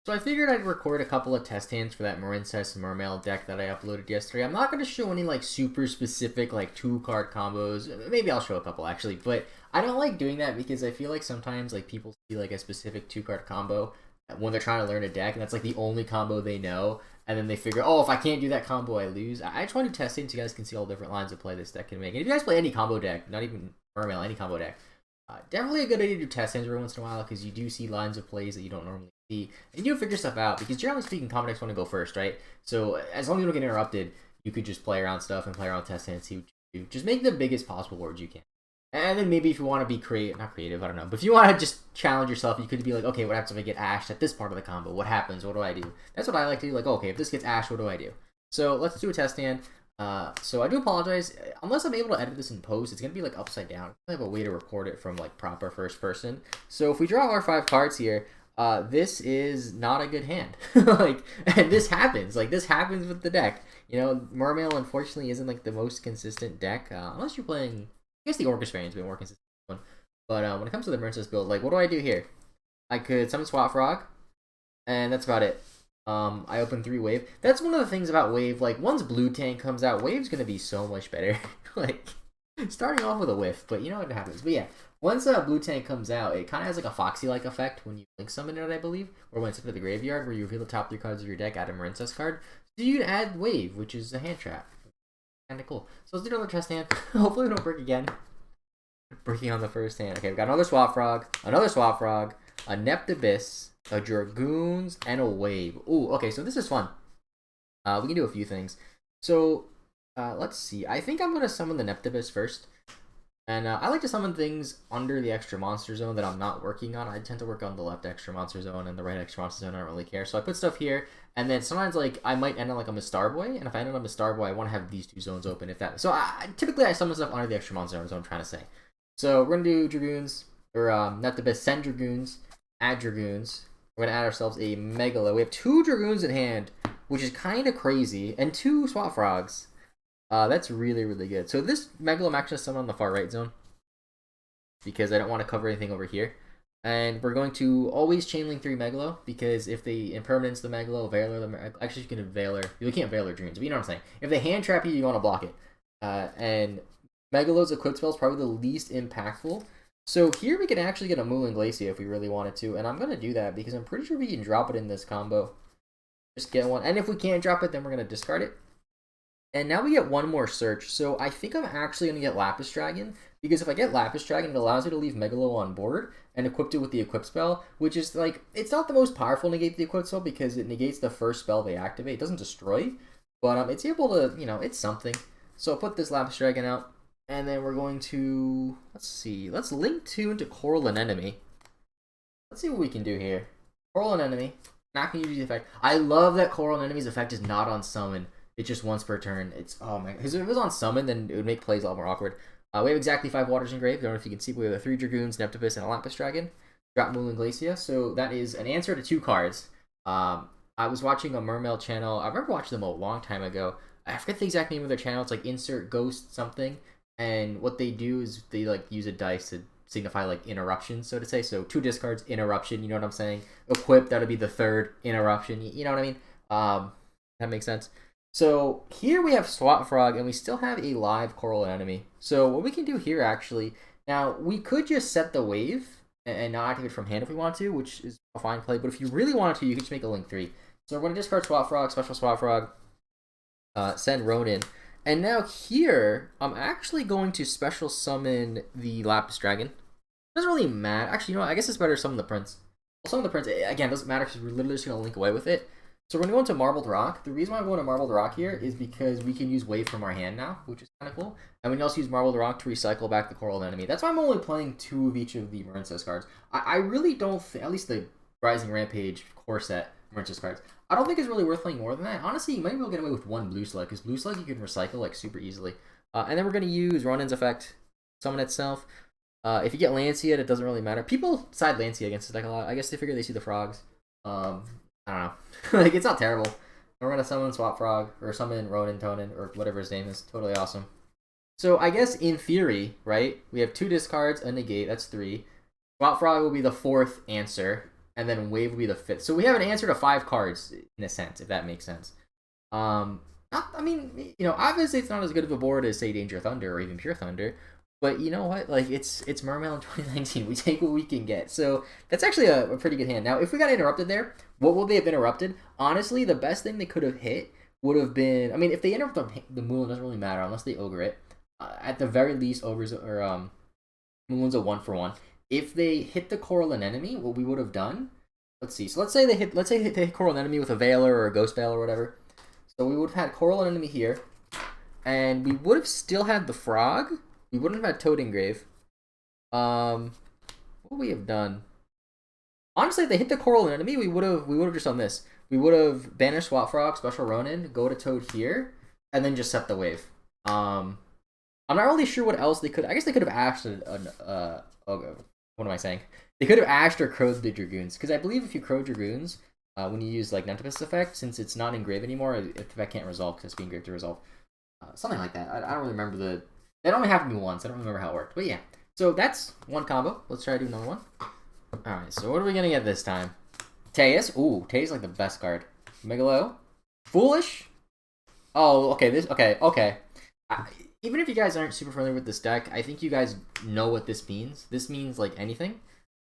So I figured I'd record a couple of test hands for that Marincess Mermail deck that I uploaded yesterday. I'm not going to show any like super specific like 2-card combos. Maybe I'll show a couple actually, but I don't like doing that because I feel like sometimes like people see like a specific 2-card combo when they're trying to learn a deck, and that's like the only combo they know, and then they figure, oh, if I can't do that combo, I lose. I just want to test it so you guys can see all different lines of play this deck can make. And if you guys play any combo deck, not even Mermail, any combo deck, definitely a good idea to do test hands every once in a while because you do see lines of plays that you don't normally see. And you do figure stuff out because generally speaking, combo decks want to go first, right? So as long as you don't get interrupted, you could just play around stuff and play around test hands, see what you do. Just make the biggest possible board you can. And then maybe if you want to be not creative, I don't know. But if you want to just challenge yourself, you could be like, okay, what happens if I get ashed at this part of the combo? What happens? What do I do? That's what I like to do. Like, okay, if this gets ashed, what do I do? So let's do a test hand. So I do apologize. Unless I'm able to edit this in post, it's going to be like upside down. I have a way to record it from like proper first person. So if we draw our 5 cards here, this is not a good hand. And this happens. Like, this happens with the deck. You know, Mermail unfortunately isn't like the most consistent deck, unless you're playing. I guess the Orcust variant's been more consistent one. But when it comes to the Marincess build, like, what do I do here? I could summon Swap Frog, and that's about it. I open 3 Wave. That's one of the things about Wave. Like, once Blue Tank comes out, Wave's gonna be so much better. Like, starting off with a whiff, but you know what happens. But yeah, once Blue Tank comes out, it kind of has like a Foxy-like effect when you link summon it, I believe, or when it's into the graveyard, where you reveal the top 3 cards of your deck, add a Marincess card. So you can add Wave, which is a hand trap. Kind of cool. So let's do another test hand. Hopefully we don't break again. Breaking on the first hand. Okay, we got another Swap Frog, a Neptibus, a Dragoons, and a Wave. Ooh, okay, so this is fun. We can do a few things. So, let's see. I think I'm going to summon the Neptibus first. And I like to summon things under the extra monster zone that I'm not working on. I tend to work on the left extra monster zone and the right extra monster zone. I don't really care. So I put stuff here. And then sometimes like I might end up like I'm a Starboy. And if I end up I'm a Starboy, I want to have these 2 zones open. So typically I summon stuff under the extra monster zone is what I'm trying to say. So we're going to do Dragoons. Or Neptibus, send Dragoons. Add Dragoons. We're going to add ourselves a Megalo. We have 2 Dragoons in hand, which is kind of crazy. And 2 Swap Frogs. That's really, really good. So this Megalo I'm actually summon on the far right zone because I don't want to cover anything over here. And we're going to always chain link 3 Megalo because if they impermanence the Megalo, Veiler, actually you can Veiler. You can't Veiler Dreams, but you know what I'm saying. If they hand trap you, you want to block it. And Megalo's equip spell is probably the least impactful. So here we can actually get a Moulin Glacier if we really wanted to. And I'm going to do that because I'm pretty sure we can drop it in this combo. Just get one. And if we can't drop it, then we're going to discard it. And now we get one more search. So I think I'm actually going to get Lapis Dragon. Because if I get Lapis Dragon, it allows me to leave Megalo on board and equip it with the equip spell. Which is like, it's not the most powerful negate the equip spell because it negates the first spell they activate. It doesn't destroy. But it's able to, you know, it's something. So I'll put this Lapis Dragon out. And then we're going to, let's see. Let's link 2 into Coral Anemone. Let's see what we can do here. Coral Anemone. Not going to use the effect. I love that Coral Anemone's effect is not on summon. It's just once per turn. It's, oh my god. Because if it was on summon, then it would make plays a lot more awkward. We have exactly 5 Waters Engraved. I don't know if you can see, but we have 3 Dragoons, Neptibus, and a Lapis Dragon. Drop Moulin Glacier. So that is an answer to 2 cards. I was watching a Mermail channel. I remember watching them a long time ago. I forget the exact name of their channel. It's like Insert Ghost something. And what they do is they like use a dice to signify like interruptions, so to say. So 2 discards, interruption. You know what I'm saying? Equip, that'll be the 3rd interruption. You know what I mean? That makes sense. So here we have Swap Frog, and we still have a live Coral Anemone. So what we can do here, actually, now we could just set the Wave and not activate from hand if we want to, which is a fine play. But if you really wanted to, you could just make a link 3. So we're going to discard Swap Frog, special Swap Frog, send Ronin. And now here, I'm actually going to special summon the Lapis Dragon. Doesn't really matter. Actually, you know what? I guess it's better to summon the Prince. We'll summon the Prince. Again, it doesn't matter because we're literally just going to link away with it. So we're going to go into Marbled Rock. The reason why I'm going to Marbled Rock here is because we can use Wave from our hand now, which is kind of cool. And we can also use Marbled Rock to recycle back the Coral Anemone. That's why I'm only playing 2 of each of the Marincess cards. I really don't think, at least the Rising Rampage core set Marincess cards, I don't think it's really worth playing more than that. Honestly, you might be able to get away with 1 Blue Slug, because Blue Slug you can recycle like super easily. And then we're going to use Ronin's effect, summon itself. If you get Lancia, it doesn't really matter. People side Lancia against this deck a lot. I guess they figure they see the frogs. I don't know. Like, it's not terrible. We're going to summon Swap Frog, or summon Ronin Tonin, or whatever his name is. Totally awesome. So I guess in theory, right, we have 2 discards, a negate, that's 3. Swap Frog will be the 4th answer. and then Wave will be the 5th. So we have an answer to 5 cards in a sense, if that makes sense. I mean, you know, obviously it's not as good of a board as say Danger Thunder or even Pure Thunder, but you know what? Like it's Mermail in 2019. We take what we can get. So that's actually a pretty good hand. Now, if we got interrupted there, what would they have interrupted? Honestly, the best thing they could have hit would have been. I mean, if they interrupt the Moon, doesn't really matter unless they ogre it. At the very least, ogres or Moon's a 1-for-1. If they hit the Coral Anemone, what we would have done. Let's see. So let's say they hit Coral Anemone with a Veiler or a Ghost Veil or whatever. So we would have had Coral Anemone here, and we would have still had the Frog. We wouldn't have had Toad Engrave. What would we have done? Honestly, if they hit the Coral Anemone, we would have just done this. We would have banished Swap Frog, Special Ronin, go to Toad here, and then just set the wave. I'm not really sure what else they could. I guess they could have ashed what am I saying? They could have ashed or crowed the Dragoons, because I believe if you crow Dragoons, when you use like Nentopus effect, since it's not engrave anymore, if effect can't resolve because it's being engraved to resolve, something like that. I don't really remember the. That only happened to me once. I don't remember how it worked, but yeah. So that's one combo. Let's try to do another one. All right. So what are we gonna get this time? Teus. Ooh, Teus is like the best card. Megalo. Foolish. Oh, okay. Okay. Even if you guys aren't super familiar with this deck, I think you guys know what this means. This means like anything.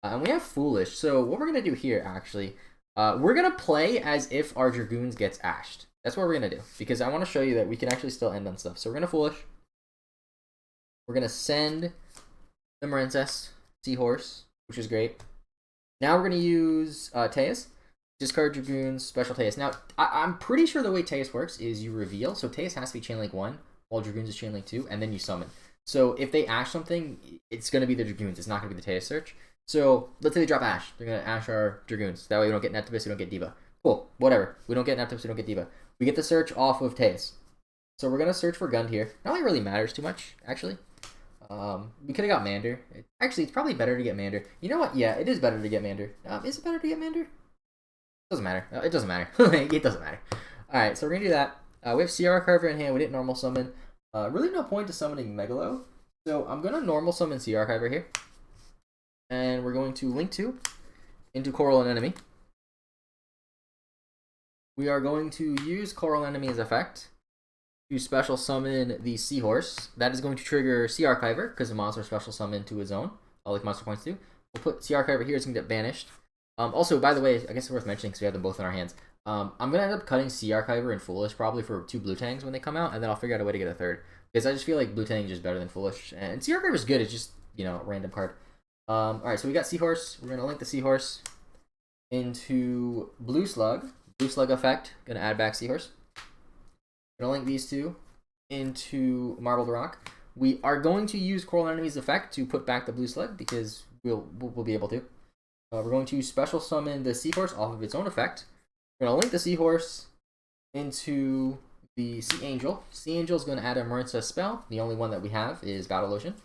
And we have Foolish. So what we're gonna do here, actually. We're going to play as if our Dragoons gets ashed. That's what we're going to do. Because I want to show you that we can actually still end on stuff. So we're going to Foolish. We're going to send the Marincess Seahorse, which is great. Now we're going to use Teus. Discard Dragoons, special Teus. Now, I'm pretty sure the way Teus works is you reveal. So Teus has to be Chain Link 1, while Dragoons is Chain Link 2, and then you summon. So if they ash something, it's going to be the Dragoons. It's not going to be the Teus search. So let's say they drop Ash. They're going to Ash our Dragoons. That way we don't get Nentopus, we don't get Diva. Cool, whatever. We don't get Nentopus, we don't get Diva. We get the search off of Teus. So we're going to search for Gund here. Not like it really matters too much, actually. We could have got Mander. Actually, it's probably better to get Mander. You know what? Yeah, it is better to get Mander. Is it better to get Mander? Doesn't matter. It doesn't matter. It doesn't matter. Alright, so we're going to do that. We have CR Carver in hand. We didn't normal summon. Really no point to summoning Megalo. So I'm going to normal summon CR Carver here. And we're going to link 2 into Coral Anemone. We are going to use Coral Anemone's effect to special summon the Seahorse. That is going to trigger Sea Archiver, because the monster special summon to his own, like monster points do. We'll put Sea Archiver here, it's going to get banished. Also, by the way, I guess it's worth mentioning because we have them both in our hands. I'm going to end up cutting Sea Archiver and Foolish probably for 2 Blue Tangs when they come out, and then I'll figure out a way to get a third. Because I just feel like Blue Tang is just better than Foolish. And Sea Archiver is good, it's just, you know, a random card. Alright, so we got Seahorse. We're going to link the Seahorse into Blue Slug. Blue Slug effect. Going to add back Seahorse. Going to link these two into Marbled Rock. We are going to use Coral Anemone's effect to put back the Blue Slug because we'll be able to. We're going to special summon the Seahorse off of its own effect. We're going to link the Seahorse into the Sea Angel. Sea Angel is going to add a Marincess spell. The only one that we have is Battle Ocean.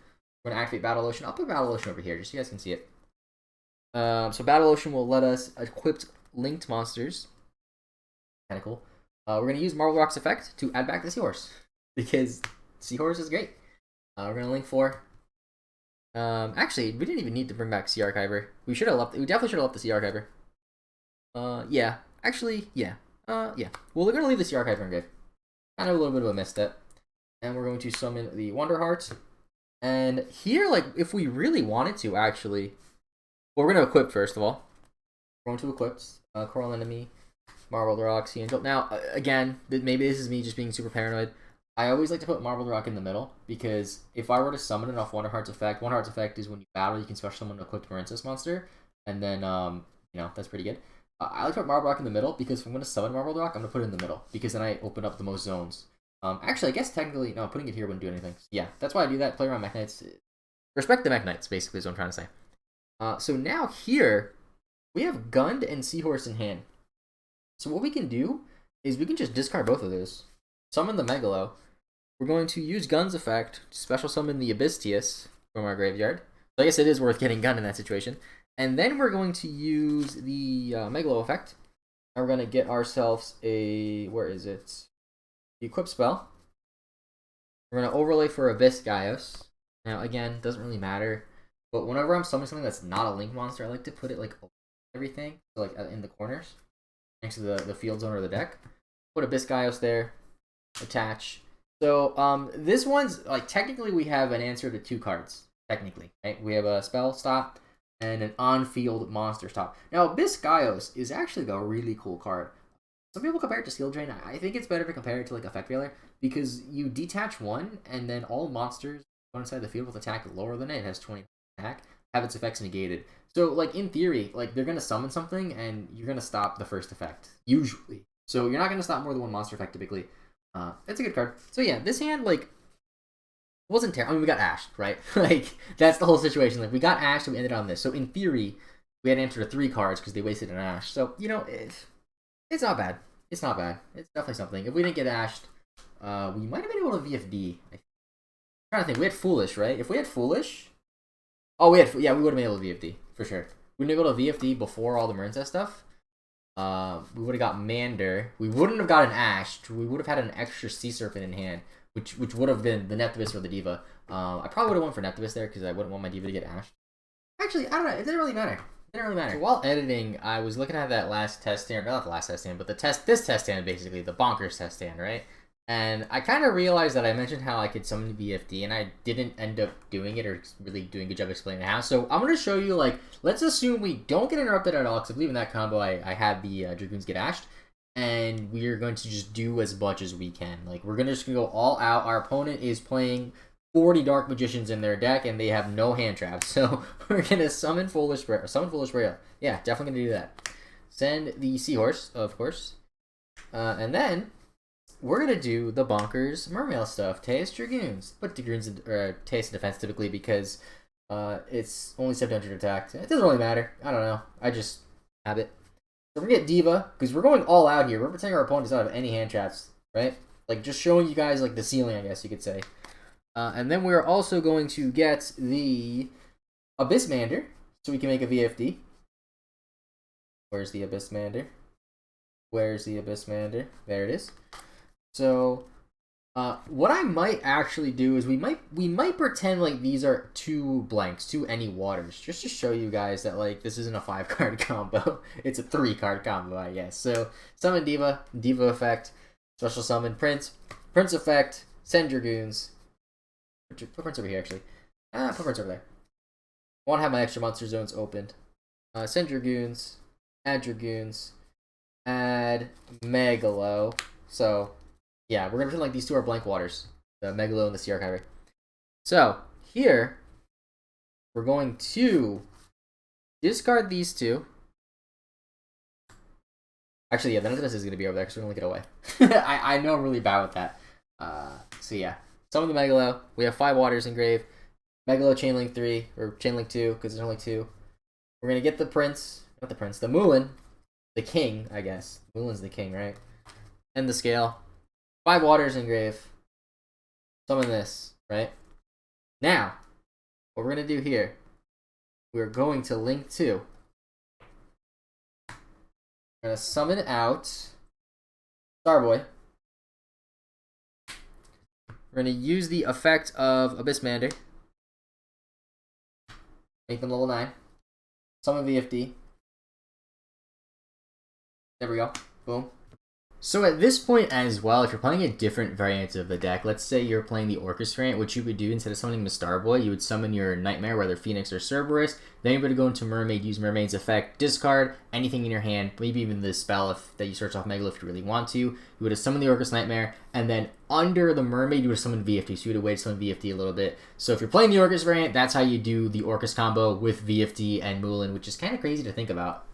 We're going to activate Battle Ocean. I'll put Battle Ocean over here just so you guys can see it. So Battle Ocean will let us equip linked monsters. Kind of cool. We're going to use Marble Rock's effect to add back the Seahorse. Because Seahorse is great. We're going to link 4. Actually, we didn't even need to bring back Sea Archiver. We definitely should have left the Sea Archiver. Yeah. Actually, yeah. Yeah. Well, we're going to leave the Sea Archiver in grave. Kind of a little bit of a misstep. And we're going to summon the Wonder Heart. And here, like, if we really wanted to, actually, well, we're going to equip first of all. We're going to equip Coral Anemone, Marbled Rock, Sea Angel. Now, again, maybe this is me just being super paranoid. I always like to put Marbled Rock in the middle because if I were to summon it off Wonder Heart's effect, Wonder Heart's effect is when you battle, you can special summon an equipped Marincess monster, and then, you know, that's pretty good. I like to put Marbled Rock in the middle because if I'm going to summon Marbled Rock, I'm going to put it in the middle because then I open up the most zones. Actually, I guess technically, no, putting it here wouldn't do anything. Yeah, that's why I do that. Play around Mech Knights. Respect the Mech Knights, basically, is what I'm trying to say. So now here, we have Gund and Seahorse in hand. So what we can do is we can just discard both of those. Summon the Megalo. We're going to use Gund's effect to special summon the Abystius from our graveyard. So I guess it is worth getting Gund in that situation. And then we're going to use the Megalo effect. And we're going to get ourselves a... Where is it? The equip spell. We're going to overlay for Abyss Gaios. Now, again, doesn't really matter. But whenever I'm summoning something that's not a link monster, I like to put it like everything, so like in the corners, next to the field zone or the deck. Put Abyss Gaios there, attach. So this one's like technically we have an answer to 2 cards. Technically, right? We have a spell stop and an on-field monster stop. Now Abyss Gaios is actually a really cool card. Some people compare it to Skill Drain. I think it's better to compare it to like Effect Veiler because you detach one and then all monsters on inside the field with attack lower than it has 20 attack have its effects negated. So like in theory, like they're gonna summon something and you're gonna stop the first effect usually. So you're not gonna stop more than one monster effect typically. It's a good card. So yeah, this hand like wasn't terrible. I mean, we got ashed, right? Like that's the whole situation. Like we got ashed and we ended on this. So in theory, we had answered to 3 cards because they wasted an ash. So you know, it's not bad. It's not bad. It's definitely something. If we didn't get ashed, we might have been able to VFD. I'm trying to think. We had Foolish, right? If we had Foolish, oh, we would have been able to VFD for sure. We would have been able to VFD before all the Marincess stuff. We would have got Mander. We wouldn't have gotten ashed. We would have had an extra Sea Serpent in hand, which would have been the Neptibus or the Diva. I probably would have went for Neptibus there because I wouldn't want my Diva to get ashed. Actually, I don't know. It didn't really matter. It didn't really matter. So while editing, I was looking at that last test stand, not the last test stand, but this test stand basically, the Bonkers test stand, right? And I kind of realized that I mentioned how I could summon VFD, and I didn't end up doing it or really doing a good job explaining how. So I'm going to show you, like, let's assume we don't get interrupted at all, because I believe in that combo I had the Dragoons get ashed, and we are going to just do as much as we can. Like, we're just going to go all out. Our opponent is playing 40 Dark Magicians in their deck, and they have no hand traps. So we're going to summon Foolish Braille. Yeah, definitely going to do that. Send the Seahorse, of course. And then we're going to do the Bonkers Mermail stuff. Teus Dragoons. Put Dragoons in Teus in defense typically because it's only 700 attack. It doesn't really matter. I don't know. I just have it. So we're going to get Diva because we're going all out here. We're pretending our opponent does not have any hand traps, right? Like, just showing you guys, like, the ceiling, I guess you could say. And then we're also going to get the Abyss Mander so we can make a VFD. Where's the Abyss Mander? Where's the Abyss Mander? There it is. So, what I might actually do is we might pretend like these are 2 blanks, 2 any waters, just to show you guys that like this isn't a 5-card combo. It's a 3-card combo, I guess. So, summon Diva, Diva effect, special summon Prince effect, send Dragoons. Put Prince over here actually. Put Prince over there. I want to have my extra monster zones opened. Send Dragoons, add Megalo. So yeah, we're gonna pretend like these 2 are blank waters, the Megalo and the Sea Archiver. So here we're going to discard these 2. Actually, yeah, none of this is gonna be over there because we're gonna get away. I know I'm really bad with that. So yeah, summon the Megalo. We have 5 waters engraved. Megalo Chainlink 3 or Chainlink 2 because there's only 2. We're gonna get the Prince, not the Prince, the Moulin, the King, I guess. Moulin's the King, right? And the Scale. 5 waters engrave. Summon this, right? Now, what we're going to do here, we're going to link 2. We're going to summon out Starboy. We're going to use the effect of Abyss Mander. Make them level 9. Summon VFD. There we go. Boom. So at this point as well, if you're playing a different variant of the deck, let's say you're playing the Orcust variant, what you would do instead of summoning the Starboy, you would summon your Nightmare, whether Phoenix or Cerberus, then you're going to go into Mermaid, use Mermaid's effect, discard anything in your hand, maybe even the spell that you search off Megalo if you really want to. You would have summoned the Orcust Nightmare, and then under the Mermaid, you would have summoned VFD, so you would have waited to summon VFD a little bit. So if you're playing the Orcust variant, that's how you do the Orcust combo with VFD and Moulin, which is kind of crazy to think about.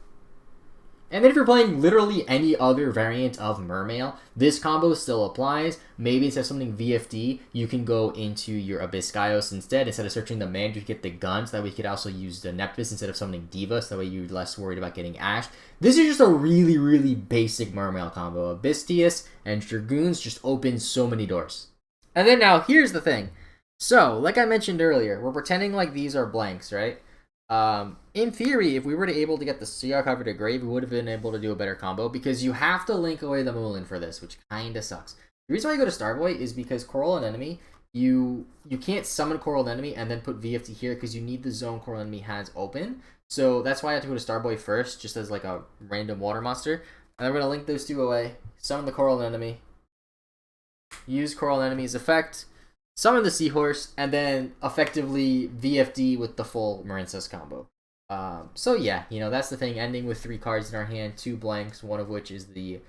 And then if you're playing literally any other variant of Mermail, this combo still applies. Maybe instead of summoning VFD, you can go into your Abyss Gaios instead. Instead of searching the Mander, you get the gun, so that way you could also use the Neptibus instead of summoning Diva, so that way you're less worried about getting ashed. This is just a really, really basic Mermail combo. Abysstius and Dragoons just open so many doors. And then now, here's the thing. So, like I mentioned earlier, we're pretending like these are blanks, right? In theory, if we were able to get the Sea Archiver to grave, we would have been able to do a better combo because you have to link away the Moulin for this, which kind of sucks. The reason why you go to Starboy is because Coral and Enemy you can't summon Coral Enemy and then put VFT here because you need the zone Coral Enemy has open. So that's why I have to go to Starboy first, just as like a random water monster. And we're gonna link those two away. Summon the Coral Enemy. Use Coral Enemy's effect. Summon the Seahorse, and then effectively VFD with the full Marincess combo. So yeah, that's the thing. Ending with 3 cards in our hand, 2 blanks, one of which is the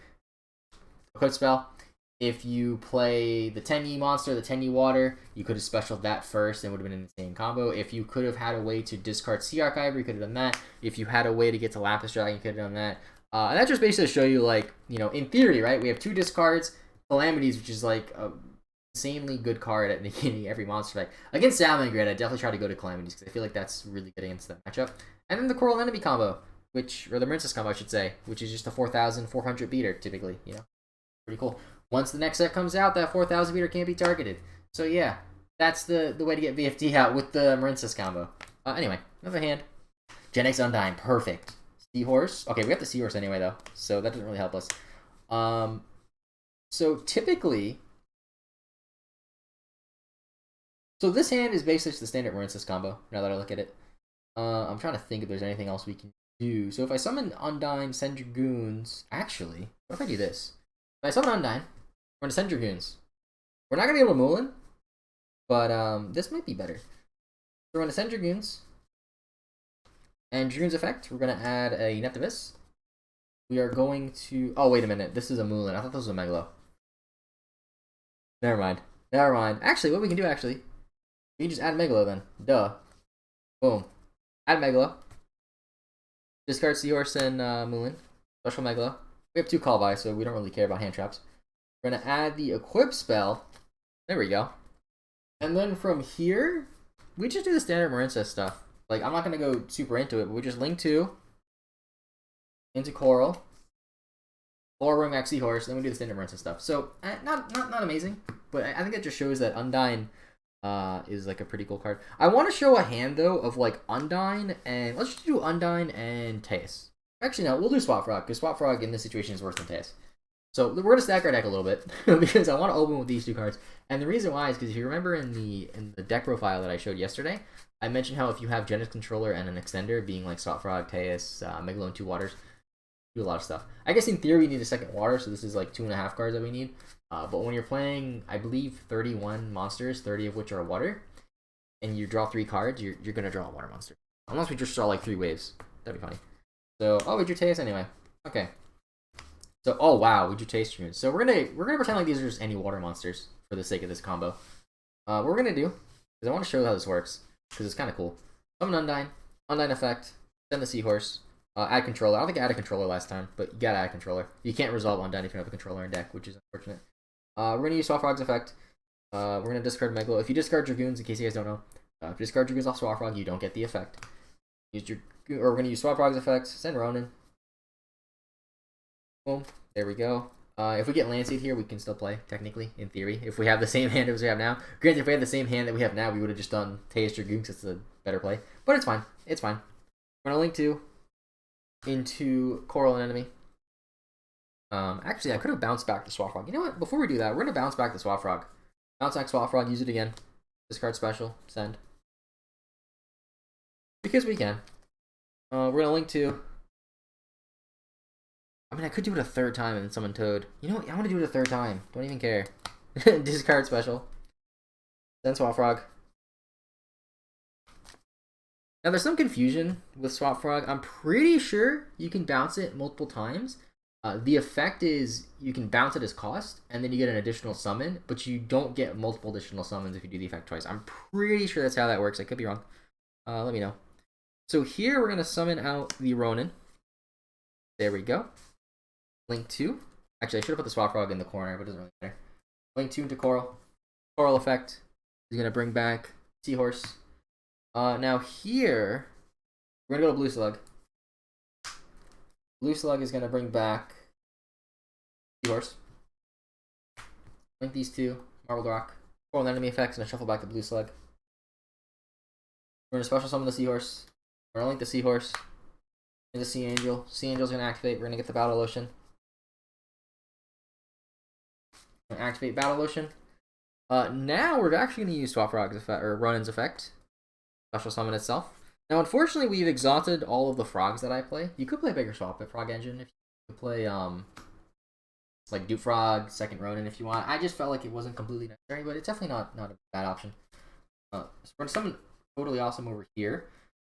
equip spell. If you play the 10E monster, the 10E water, you could have specialed that first and it would have been an insane combo. If you could have had a way to discard Sea Archiver, you could have done that. If you had a way to get to Lapis Dragon, you could have done that. And that just basically show you, like, in theory, right? We have 2 discards, Calamities, which is like a insanely good card at the beginning of every monster fight. Against Salamangreat, I definitely try to go to Calamities because I feel like that's really good against that matchup. And then the Coral Enemy combo, or the Marincess combo, I should say, which is just a 4,400 beater, typically, Pretty cool. Once the next set comes out, that 4,000 beater can't be targeted. So yeah, that's the way to get VFD out with the Marincess combo. Anyway, another hand. Gen X Undine, perfect. Seahorse. Okay, we got the Seahorse anyway, though, so that doesn't really help us. So typically... So this hand is basically just the standard Marincess combo, now that I look at it. I'm trying to think if there's anything else we can do. So if I summon Undine, send Dragoons... Actually, what if I do this? If I summon Undine, we're going to send Dragoons. We're not going to be able to Moulin, but this might be better. So we're going to send Dragoons. And Dragoon's effect, we're going to add a Neptivus. We are going to... Oh, wait a minute. This is a Moulin. I thought this was a Megalo. Never mind. Actually, what we can do, we can just add Megalo then. Duh. Boom. Add Megalo. Discard Seahorse and Moulin. Special Megalo. We have 2 call by, so we don't really care about hand traps. We're going to add the equip spell. There we go. And then from here, we just do the standard Marincess stuff. Like, I'm not going to go super into it, but we just link 2 into Coral. Or Room Max Seahorse, then we do the standard Marincess stuff. So, not amazing, but I think it just shows that Undine is like a pretty cool card. I want to show a hand, though, of like Undine, and let's just do Undine and Teus. Actually, no, we'll do Swap Frog, because Swap Frog in this situation is worse than Teus. So we're going to stack our deck a little bit, because I want to open with these 2 cards. And the reason why is because if you remember in the deck profile that I showed yesterday, I mentioned how if you have Genesis Controller and an Extender, being like Swap Frog, Teus, Megalo, and 2 waters, do a lot of stuff. I guess in theory we need a second water, so this is like 2.5 cards that we need. But when you're playing, I believe, 31 monsters, 30 of which are water, and you draw 3 cards, you're going to draw a water monster. Unless we just draw like 3 waves. That'd be funny. So, oh, we drew Teus anyway. Okay. So, oh wow, we drew Teus Dragoon. So we're gonna pretend like these are just any water monsters for the sake of this combo. What we're gonna do is I want to show how this works because it's kind of cool. Summon Undine, Undine effect, send the Seahorse, add controller. I don't think I added a controller last time, but you gotta add a controller. You can't resolve Undine if you don't have a controller in deck, which is unfortunate. We're gonna use Swap Frog's effect. We're gonna discard Megalo. If you discard Dragoons, in case you guys don't know, if you discard Dragoons off Swap Frog, you don't get the effect. We're gonna use Swap Frog's effect, send Ronin. Boom. There we go. If we get Landseed here, we can still play, technically, in theory. If we have the same hand as we have now. Granted, if we had the same hand that we have now, we would have just done Teus Dragoon because it's a better play. But it's fine. It's fine. We're going to link 2 into Coral Enemy. Actually, I could have bounced back the Swap Frog. You know what? Before we do that, we're going to bounce back the Swap Frog. Bounce back Swap Frog, use it again. Discard special, send. Because we can. We're going to link 2. I mean, I could do it a 3rd time and summon Toad. You know what? I want to do it a 3rd time. Don't even care. Discard special. Then Swap Frog. Now, there's some confusion with Swap Frog. I'm pretty sure you can bounce it multiple times. The effect is you can bounce it as cost, and then you get an additional summon, but you don't get multiple additional summons if you do the effect twice. I'm pretty sure that's how that works. I could be wrong. Let me know. So here, we're going to summon out the Ronin. There we go. Link 2. Actually, I should have put the Swap Frog in the corner, but it doesn't really matter. Link 2 into Coral. Coral effect is going to bring back Seahorse. Now here, we're going to go to Blue Slug. Blue Slug is going to bring back Seahorse. Link these 2. Marbled Rock. Coral Enemy effects, and shuffle back the Blue Slug. We're going to special summon the Seahorse. We're going to link the Seahorse. And the Sea Angel. Sea Angel's going to activate. We're going to get the Battle Ocean. Activate Battle Ocean. Now we're actually going to use Swap Frog's effect, or Ronin's effect. Special summon itself. Now, unfortunately, we've exhausted all of the frogs that I play. You could play Bigger Swap at Frog Engine if you could play, like Dupe Frog, second Ronin if you want. I just felt like it wasn't completely necessary, but it's definitely not a bad option. So we're going to summon Totally Awesome over here.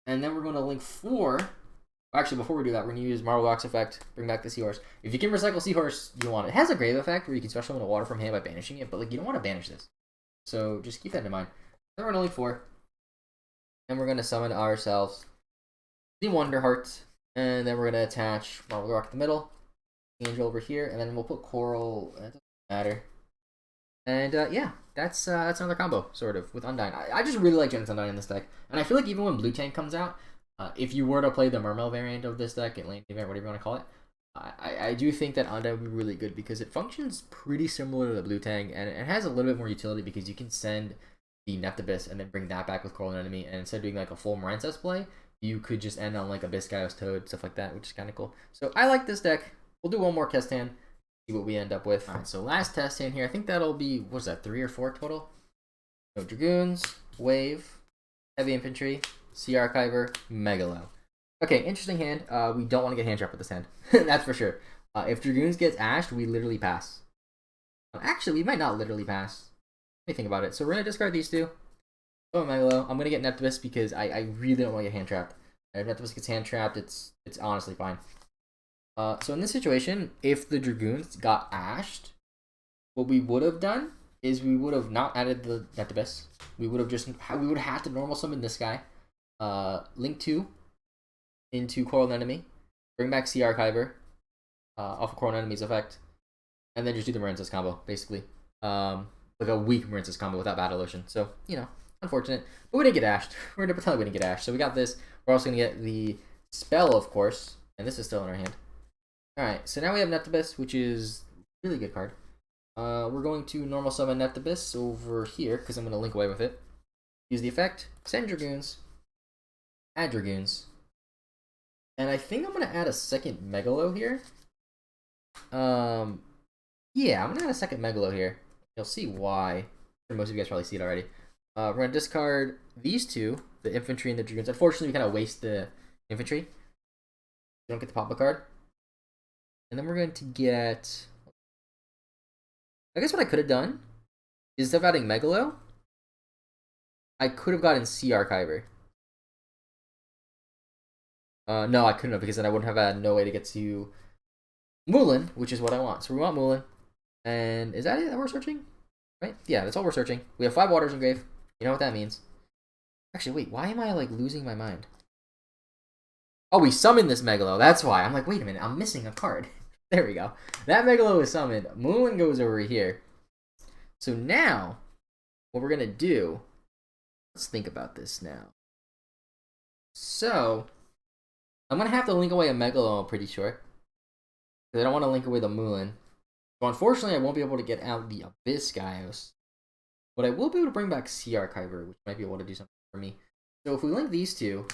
And then we're going to link 4. Actually, before we do that, we're going to use Marble Box effect, bring back the Seahorse. If you can recycle Seahorse, you want it. It has a Grave effect where you can special summon a water from hand by banishing it, but like you don't want to banish this. So just keep that in mind. Then we're going to link 4. And we're going to summon ourselves the Wonder Heart. And then we're going to attach Marble Rock in the middle, Angel over here, and then we'll put Coral. That doesn't matter. And yeah, that's another combo, sort of, with Undine. I just really like Genesis Undine in this deck. And I feel like even when Blue Tank comes out, if you were to play the Mermail variant of this deck, Atlantic variant, whatever you want to call it, I do think that Undine would be really good because it functions pretty similar to the Blue Tang, and it has a little bit more utility because you can send the Neptibus and then bring that back with Coral Enemy, and instead of doing like a full Marincess play, you could just end on like a Biscayos Toad, stuff like that, which is kind of cool. So I like this deck. We'll do one more test hand, see what we end up with. Alright, so last test hand here, I think that'll be, what's that, 3 or 4 total? So Dragoons, Wave, Heavy Infantry, Sea Archiver, Megalo. Okay, interesting hand. We don't want to get hand trapped with this hand. That's for sure. If Dragoons gets ashed, we literally pass. Actually, we might not literally pass. Let me think about it. So we're going to discard these 2. Oh, Megalo. I'm going to get Neptibus because I really don't want to get hand trapped. If Neptibus gets hand trapped, it's honestly fine. So in this situation, if the Dragoons got ashed, what we would have done is we would have not added the Neptibus. We would have had to normal summon this guy. Link 2 into Coral Enemy, bring back Sea Archiver off of Coral Enemy's effect, and then just do the Marincess combo, basically. Like a weak Marincess combo without Battle Ocean. So, you know, unfortunate. But we didn't get ashed. We're going to pretend we didn't get ashed. So we got this. We're also going to get the Spell, of course, and this is still in our hand. Alright, so now we have Neptibus, which is a really good card. We're going to normal summon Neptibus over here, because I'm going to link away with it. Use the effect, send Dragoons, add Dragoons, and I think I'm going to add a second Megalo here. Yeah, I'm going to add a second Megalo here. You'll see why. Most of you guys probably see it already. We're going to discard these 2, the Infantry and the Dragoons. Unfortunately, we kind of waste the Infantry. You don't get the pop-up card. And then we're going to get... I guess what I could have done is instead of adding Megalo, I could have gotten Sea Archiver. No, I couldn't have, because then I wouldn't have had no way to get to Moulin, which is what I want. So we want Moulin. And is that it that we're searching? Right? Yeah, that's all we're searching. We have 5 Waters in Grave. You know what that means. Actually, wait, why am I, like, losing my mind? Oh, we summoned this Megalo. That's why. I'm like, wait a minute, I'm missing a card. There we go. That Megalo is summoned. Moulin goes over here. So now, what we're going to do... Let's think about this now. So, I'm going to have to link away a Megalo, I'm pretty sure. Because I don't want to link away the Moulin. So unfortunately, I won't be able to get out the Biscayos. But I will be able to bring back Sea Archiver, which might be able to do something for me. So if we link these 2...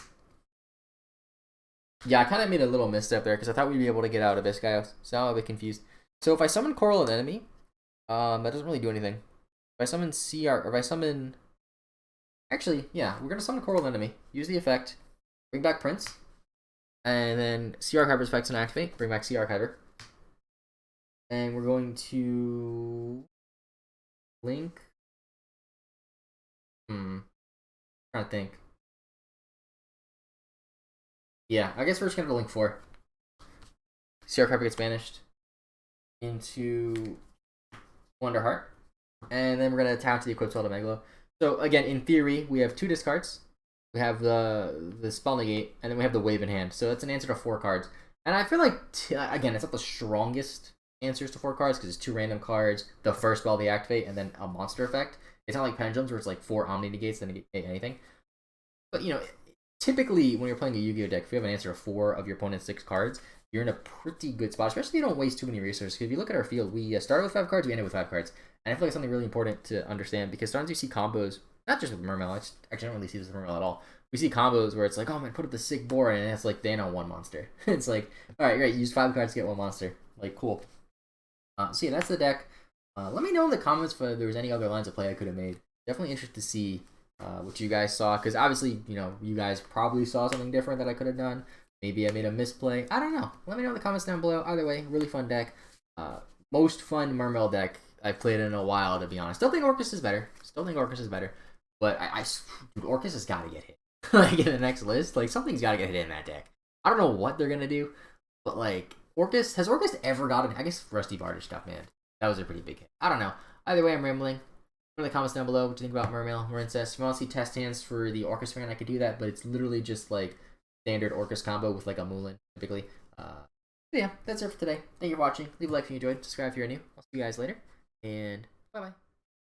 Yeah, I kind of made a little misstep there, because I thought we'd be able to get out of Biscayos. So now I'm a bit confused. So if I summon Coral Enemy, that doesn't really do anything. If I summon or if I summon... Actually, yeah, we're going to summon Coral Enemy. Use the effect. Bring back Prince. And then Sea Archiver's effects and activate. Bring back Sea Archiver. And we're going to... Link... I'm trying to think. Yeah, I guess we're just going to link 4. Sea Archiver gets banished into Wonderheart. And then we're going to tap to the equipped spell to Megalo. So again, in theory, we have 2 discards. We have the Spell Negate, and then we have the Wave in hand. So that's an answer to 4 cards. And I feel like, again, it's not the strongest answers to 4 cards, because it's 2 random cards, the first spell they activate, and then a monster effect. It's not like Pendulums, where it's like 4 Omni Negates, then negate anything. But, you know... Typically, when you're playing a Yu-Gi-Oh deck, if you have an answer to 4 of your opponent's 6 cards, you're in a pretty good spot, especially if you don't waste too many resources. Because if you look at our field, we started with 5 cards, we ended with 5 cards. And I feel like it's something really important to understand, because sometimes you see combos, not just with Mermail, I actually don't really see this with Mermail at all. We see combos where it's like, oh man, put up the sick board, and it's like, they on 1 monster. It's like, alright, great, use 5 cards to get 1 monster. Like, cool. So yeah, that's the deck. Let me know in the comments if there was any other lines of play I could have made. Definitely interested to see what you guys saw, because obviously, you guys probably saw something different that I could have done. Maybe I made a misplay. I don't know. Let me know in the comments down below. Either way, really fun deck. Most fun Mermail deck I've played in a while, to be honest. Still think Orcust is better. But dude, Orcust has got to get hit. Like in the next list, like something's got to get hit in that deck. I don't know what they're gonna do, but like has Orcust ever gotten? I guess Rusty Barter stuff, man. That was a pretty big hit. I don't know. Either way, I'm rambling. Put in the comments down below what you think about Mermail, Marincess. If you want to see test hands for the Orcust fan, I could do that, but it's literally just like standard Orcust combo with like a Moulin, typically. Yeah, that's it for today. Thank you for watching. Leave a like if you enjoyed. Subscribe if you're new. I'll see you guys later, and bye-bye.